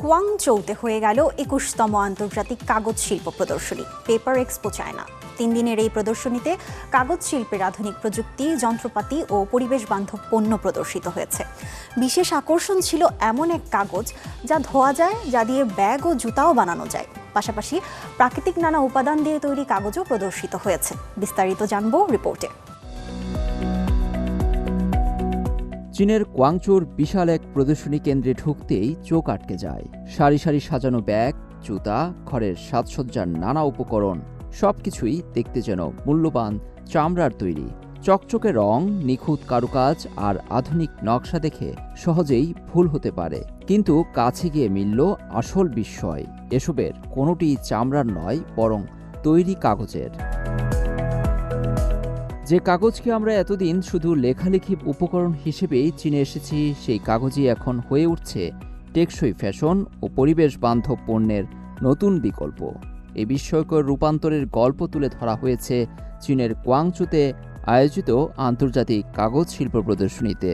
গুয়াংচৌতে হয়ে গেল ২১তম আন্তর্জাতিক কাগজ শিল্প প্রদর্শনী পেপার এক্সপো চায়না। ৩ দিনের এই প্রদর্শনীতে কাগজ শিল্পের আধুনিক প্রযুক্তি, যন্ত্রপাতি ও পরিবেশ বান্ধব পণ্য প্রদর্শিত হয়েছে। বিশেষ আকর্ষণ ছিল এমন এক কাগজ যা ধোয়া যায়, যা দিয়ে ব্যাগ ও জুতাও বানানো যায়। পাশাপাশি প্রাকৃতিক নানা উপাদান দিয়ে তৈরি কাগজও প্রদর্শিত হয়েছে। বিস্তারিত জানবো রিপোর্টে। চীনের কোয়াংচৌর বিশাল এক প্রদর্শনী কেন্দ্রে ঢুকতেই চোখ আটকে যায়। সারি সারি সাজানো ব্যাগ, জুতা, ঘরের সাজসজ্জার নানা উপকরণ, সবকিছুই দেখতে যেন মূল্যবান চামড়ার তৈরি। চকচকে রং, নিখুঁত কারুকাজ আর আধুনিক নকশা দেখে সহজেই ভুল হতে পারে, কিন্তু কাছে গিয়ে মিলল আসল বিস্ময়। এসবের কোনোটি চামড়ার নয়, বরং তৈরি কাগজের। যে কাগজকে আমরা এতদিন শুধু লেখালেখি উপকরণ হিসেবেই চিনে এসেছি, সেই কাগজই এখন হয়ে উঠছে টেকসই ফ্যাশন ও পরিবেশ বান্ধব পণ্যের নতুন বিকল্প। এই বিস্ময়কর রূপান্তরের গল্প তুলে ধরা হয়েছে চীনের কোয়াংচৌতে আয়োজিত আন্তর্জাতিক কাগজ শিল্প প্রদর্শনীতে।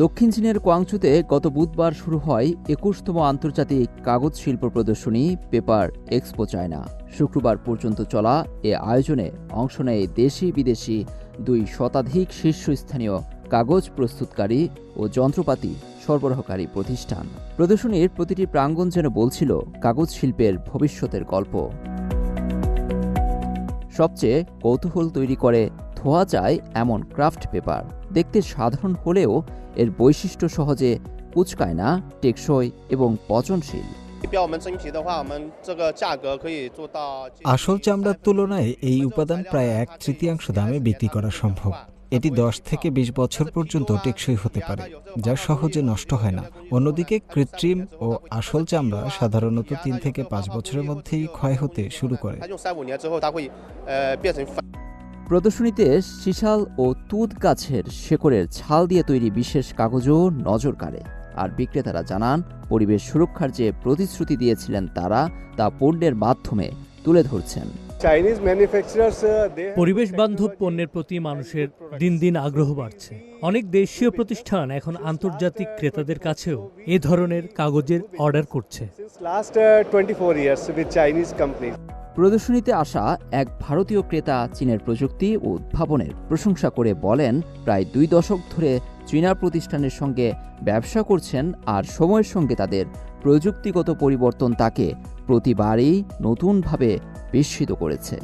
দক্ষিণ চীনের কোয়াংচৌতে গত বুধবার শুরু হয় ২১তম আন্তর্জাতিক কাগজ শিল্প প্রদর্শনী পেপার এক্সপো চায়না। শুক্রবার পর্যন্ত চলা এ আয়োজনে অংশ নেয় দেশি বিদেশি ২ শতাধিক শীর্ষস্থানীয় কাগজ প্রস্তুতকারী ও যন্ত্রপাতি সরবরাহকারী প্রতিষ্ঠান। প্রদর্শনীর প্রতিটি প্রাঙ্গণ যেন বলছিল কাগজ শিল্পের ভবিষ্যতের গল্প। সবচেয়ে কৌতূহল তৈরি করে ধোয়া যায় এমন ক্রাফট পেপার। দেখতে সাধারণ হলেও এর বৈশিষ্ট্য সহজে কুঁচকায় না, টেকসই এবং পচনশীল। আসল চামড়ার তুলনায় এই উপাদান প্রায় ১/৩ দামে বিক্রি করা সম্ভব। এটি ১০ থেকে ২০ বছর পর্যন্ত টেকসই হতে পারে, যা সহজে নষ্ট হয় না। অন্যদিকে কৃত্রিম ও আসল চামড়া সাধারণত ৩ থেকে ৫ বছরের মধ্যেই ক্ষয় হতে শুরু করে। প্রদর্শনীতে শিশাল ও তুঁত গাছের শেকড়ের ছাল দিয়ে তৈরি বিশেষ কাগজও নজর কাড়ে। আর বিক্রেতারা জানান, পরিবেশ সুরক্ষার যে প্রতিশ্রুতি দিয়েছিলেন তারা তা পণ্যের মাধ্যমে তুলে ধরছেন। পরিবেশ বান্ধব পণ্যের প্রতি মানুষের দিন দিন আগ্রহ বাড়ছে। অনেক দেশীয় প্রতিষ্ঠান এখন আন্তর্জাতিক ক্রেতাদের কাছেও এ ধরনের কাগজের অর্ডার করছে। প্রদর্শনীতে আসা এক ভারতীয় ক্রেতা চীনের প্রযুক্তি ও উদ্ভাবনের প্রশংসা করে বলেন, প্রায় ২ দশক ধরে চীনা প্রতিষ্ঠানের সঙ্গে ব্যবসা করছেন, আর সময়ের সঙ্গে তাদের প্রযুক্তিগত পরিবর্তন তাকে প্রতিবারই নতুনভাবে বিস্মিত করেছে।